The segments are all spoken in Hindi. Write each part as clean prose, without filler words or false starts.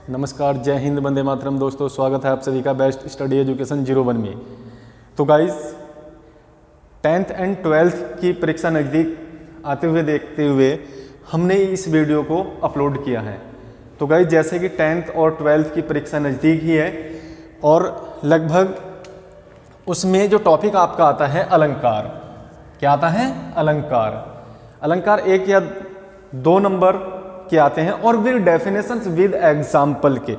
नमस्कार, जय हिंद, वंदे मातरम। दोस्तों, स्वागत है आप सभी का बेस्ट स्टडी एजुकेशन 01 में। तो गाइस, 10th एंड 12th की परीक्षा नज़दीक आते हुए देखते हुए हमने इस वीडियो को अपलोड किया है। तो गाइस, जैसे कि 10th और 12th की परीक्षा नज़दीक ही है और लगभग उसमें जो टॉपिक आपका आता है अलंकार। क्या आता है? अलंकार। अलंकार 1 या 2 नंबर के आते हैं और फिर डेफिनेशंस विद एग्जाम्पल के।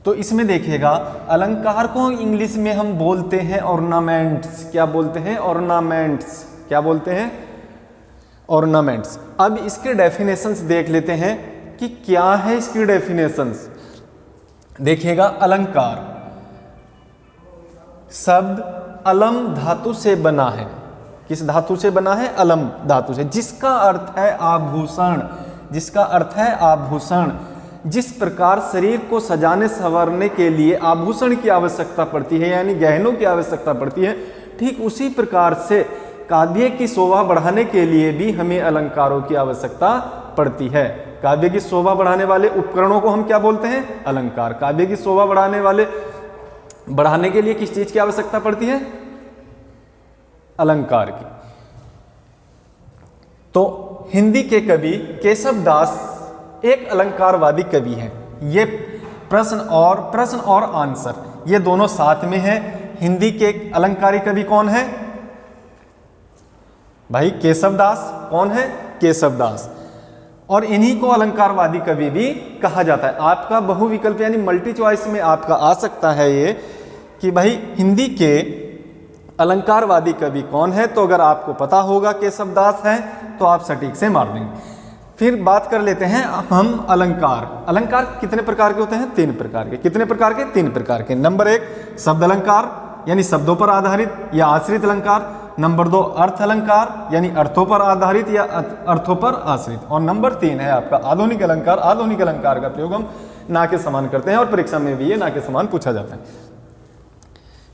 तो इसमें देखिएगा, अलंकार को इंग्लिश में हम बोलते हैं ऑर्नामेंट्स। क्या बोलते हैं? ऑर्नामेंट्स। क्या बोलते हैं? ऑर्नामेंट्स। अब इसके डेफिनेशंस देख लेते हैं कि क्या है इसकी डेफिनेशंस। देखिएगा, अलंकार शब्द अलम धातु से बना है। किस धातु से बना है? अलम धातु से, जिसका अर्थ है आभूषण। जिसका अर्थ है आभूषण। जिस प्रकार शरीर को सजाने संवारने के लिए आभूषण की आवश्यकता पड़ती है, यानी गहनों की आवश्यकता पड़ती है, ठीक उसी प्रकार से काव्य की शोभा बढ़ाने के लिए भी हमें अलंकारों की आवश्यकता पड़ती है। काव्य की शोभा बढ़ाने वाले उपकरणों को हम क्या बोलते हैं? अलंकार। काव्य की शोभा बढ़ाने के लिए किस चीज की आवश्यकता पड़ती है? अलंकार की। तो हिंदी के कवि केशव दास एक अलंकारवादी कवि हैं। ये प्रश्न और आंसर ये दोनों साथ में है। हिंदी के अलंकारी कवि कौन है भाई? केशव दास। कौन है? केशव दास। और इन्हीं को अलंकारवादी कवि भी कहा जाता है। आपका बहुविकल्प यानी मल्टी चॉइस में आपका आ सकता है ये कि भाई हिंदी के अलंकारवादी कवि कौन है। तो अगर आपको पता होगा केशव दास है तो आप सटीक से मार देंगे। फिर बात कर लेते हैं हम अलंकार। अलंकार कितने प्रकार के होते हैं? 3 प्रकार के। कितने प्रकार के? 3 प्रकार के। नंबर 1 शब्द अलंकार यानी शब्दों पर आधारित या आश्रित अलंकार। नंबर 2 अर्थ अलंकार यानी अर्थों पर आधारित या अर्थों पर आश्रित। और नंबर 3 है आपका आधुनिक अलंकार। आधुनिक अलंकार का प्रयोग हम ना के समान करते हैं और परीक्षा में भी ये ना के समान पूछा जाता है।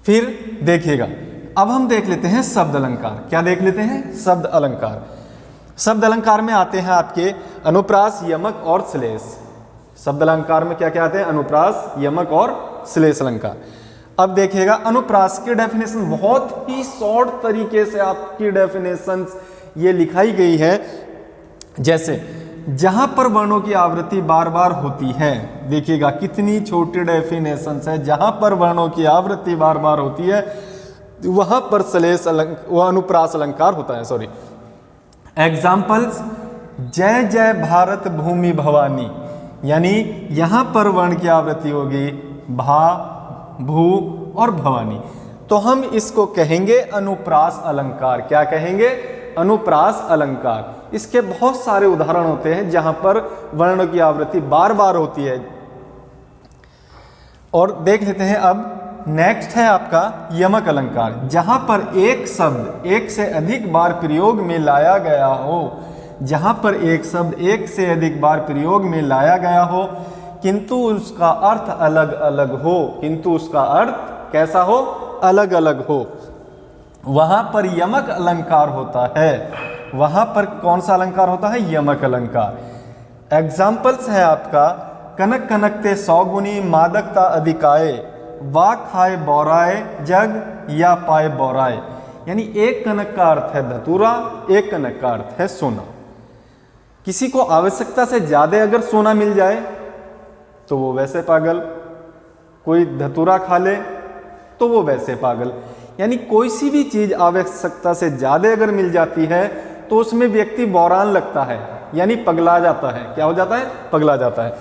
फिर देखिएगा, अब हम देख लेते हैं शब्द अलंकार। क्या देख लेते हैं? शब्द अलंकार। शब्द अलंकार में आते हैं आपके अनुप्रास, यमक और श्लेष। शब्द अलंकार में क्या क्या आते हैं? अनुप्रास, यमक और श्लेष अलंकार। अब देखिएगा, अनुप्रास की डेफिनेशन बहुत ही शॉर्ट तरीके से आपकी डेफिनेशन ये लिखाई गई है। जैसे जहां पर वर्णों की आवृत्ति बार बार होती है। देखिएगा कितनी छोटी डेफिनेशन है। जहां पर वर्णों की आवृत्ति बार बार होती है वहां पर श्लेष अनुप्रास अलंकार होता है। सॉरी। एग्जाम्पल्स, जय जय भारत भूमि भवानी, यानी यहां पर वर्ण की आवृत्ति होगी भा, भू और भवानी। तो हम इसको कहेंगे अनुप्रास अलंकार। क्या कहेंगे? अनुप्रास अलंकार। इसके बहुत सारे उदाहरण होते हैं जहां पर वर्ण की आवृत्ति बार बार होती है। और देख लेते हैं अब नेक्स्ट है आपका यमक अलंकार। जहां पर एक शब्द एक से अधिक बार प्रयोग में लाया गया हो। जहां पर एक शब्द एक से अधिक बार प्रयोग में लाया गया हो किंतु उसका अर्थ अलग अलग हो। किंतु उसका अर्थ कैसा हो? अलग अलग हो, वहां पर यमक अलंकार होता है। वहां पर कौन सा अलंकार होता है? यमक अलंकार। एग्जाम्पल्स है आपका कनक कनकते सौगुनी मादकता अधिकाए, वा खाए बौराए जग या पाए बौराए। यानी एक कनक का अर्थ है धतूरा, एक कनक का अर्थ है सोना। किसी को आवश्यकता से ज्यादा अगर सोना मिल जाए तो वो वैसे पागल। कोई धतूरा खा ले तो वो वैसे पागल। यानी कोई सी भी चीज आवश्यकता से ज्यादा अगर मिल जाती है तो उसमें व्यक्ति बौरान लगता है, यानी पगला जाता है। क्या हो जाता है? पगला जाता है।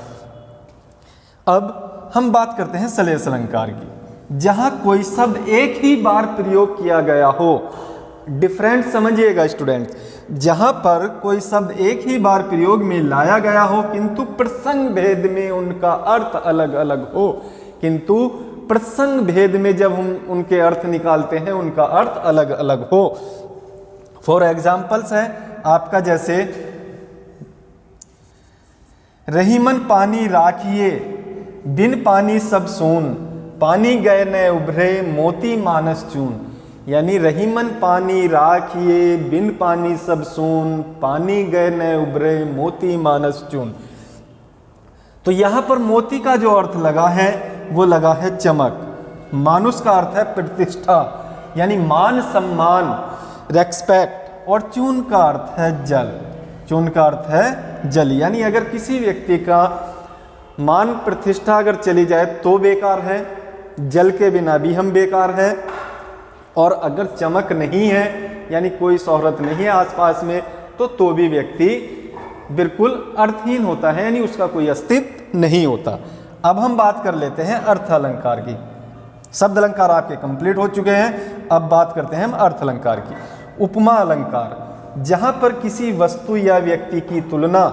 अब हम बात करते हैं श्लेष अलंकार की। जहां कोई शब्द एक ही बार प्रयोग किया गया हो। डिफरेंट समझिएगा स्टूडेंट्स। जहां पर कोई शब्द एक ही बार प्रयोग में लाया गया हो किंतु प्रसंग भेद में उनका अर्थ अलग अलग हो। किंतु प्रसंग भेद में जब हम उनके अर्थ निकालते हैं उनका अर्थ अलग अलग हो। फॉर एग्जाम्पल्स है आपका, जैसे रहीमन पानी राखिए बिन पानी सब सोन, पानी गए न उभरे मोती मानस चून। यानी रहीमन पानी राखिए बिन पानी सब सोन, पानी गए न उभरे मोती मानस चून। तो यहां पर मोती का जो अर्थ लगा है वो लगा है चमक। मानुष का अर्थ है प्रतिष्ठा यानी मान सम्मान, रेस्पेक्ट। और चून का अर्थ है जल। चून का अर्थ है जल, यानी अगर किसी व्यक्ति का मान प्रतिष्ठा अगर चली जाए तो बेकार है, जल के बिना भी हम बेकार हैं। और अगर चमक नहीं है यानी कोई शोहरत नहीं है आसपास में तो भी व्यक्ति बिल्कुल अर्थहीन होता है, यानी उसका कोई अस्तित्व नहीं होता। अब हम बात कर लेते हैं अर्थ अलंकार की। शब्द अलंकार आपके कंप्लीट हो चुके हैं, अब बात करते हैं हम अर्थ अलंकार की। उपमा अलंकार, जहां पर किसी वस्तु या व्यक्ति की तुलना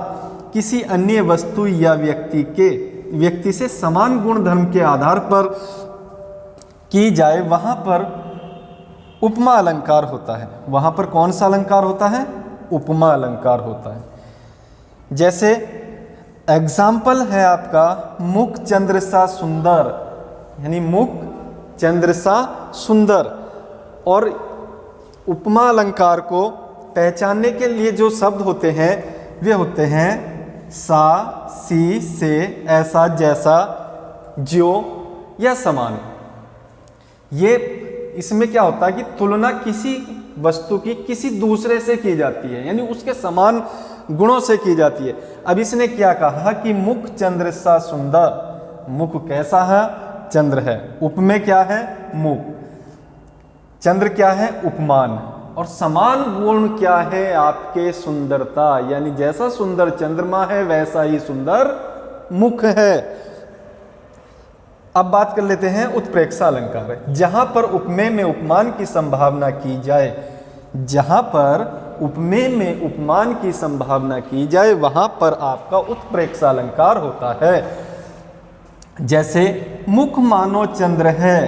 किसी अन्य वस्तु या व्यक्ति से समान गुण धर्म के आधार पर की जाए वहां पर उपमा अलंकार होता है। वहां पर कौन सा अलंकार होता है? उपमा अलंकार होता है। जैसे एग्जाम्पल है आपका मुख चंद्र सा सुंदर, यानी मुख चंद्र सा सुंदर। और उपमा अलंकार को पहचानने के लिए जो शब्द होते हैं वे होते हैं सा, सी, से, ऐसा, जैसा, ज्यो या समान। ये इसमें क्या होता है कि तुलना किसी वस्तु की किसी दूसरे से की जाती है, यानी उसके समान गुणों से की जाती है। अब इसने क्या कहा कि मुख चंद्र सा सुंदर, मुख कैसा है? चंद्र है। उपमेय क्या है? मुख। चंद्र क्या है? उपमान। और समान गुण क्या है? आपके सुंदरता, यानी जैसा सुंदर चंद्रमा है वैसा ही सुंदर मुख है। अब बात कर लेते हैं उत्प्रेक्षा अलंकार, जहां पर उपमेय में उपमान की संभावना की जाए। जहां पर उपमेय में उपमान की संभावना की जाए वहां पर आपका उत्प्रेक्षा अलंकार होता है। जैसे मुख मानो चंद्र है,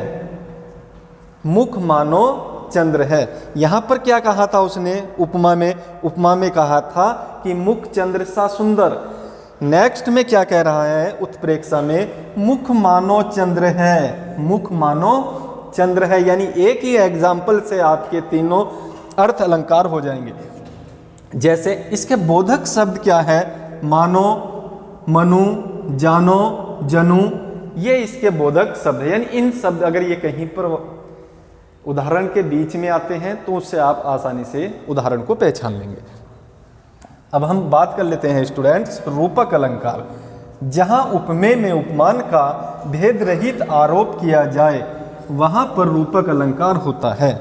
मुख मानो चंद्र है। यहां पर क्या कहा था उसने? उपमा में कहा था कि मुख चंद्र सा सुंदर। नेक्स्ट में क्या कह रहा है? उत्प्रेक्षा में मुख मानो चंद्र है, मुख मानो चंद्र है। यानी एक ही एग्जाम्पल से आपके तीनों अर्थ अलंकार हो जाएंगे। जैसे इसके बोधक शब्द क्या है? मानो, मनु, जानो, जनु, ये इसके बोधक शब्द है। यानी इन शब्द अगर ये कहीं पर उदाहरण के बीच में आते हैं तो उससे आप आसानी से उदाहरण को पहचान लेंगे। अब हम बात कर लेते हैं स्टूडेंट्स रूपक अलंकार, जहां उपमेय में उपमान का भेद रहित आरोप किया जाए वहां पर रूपक अलंकार होता है।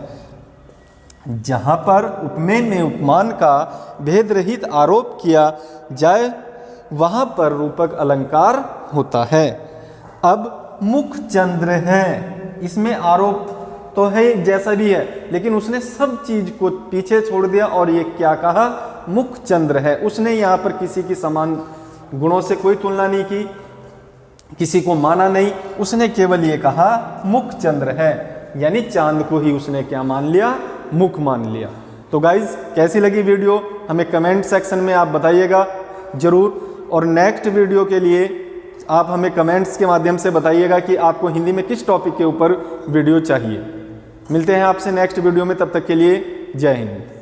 जहां पर उपमेय में उपमान का भेद रहित आरोप किया जाए वहां पर रूपक अलंकार होता है। अब मुख चंद्र है, इसमें आरोप तो है जैसा भी है, लेकिन उसने सब चीज को पीछे छोड़ दिया और ये क्या कहा? मुख चंद्र है। उसने यहाँ पर किसी की समान गुणों से कोई तुलना नहीं की, किसी को माना नहीं, उसने केवल ये कहा मुख चंद्र है, यानी चांद को ही उसने क्या मान लिया? मुख मान लिया। तो गाइज कैसी लगी वीडियो हमें कमेंट सेक्शन में आप बताइएगा जरूर। और नेक्स्ट वीडियो के लिए आप हमें कमेंट्स के माध्यम से बताइएगा कि आपको हिंदी में किस टॉपिक के ऊपर वीडियो चाहिए। मिलते हैं आपसे नेक्स्ट वीडियो में, तब तक के लिए जय हिंद।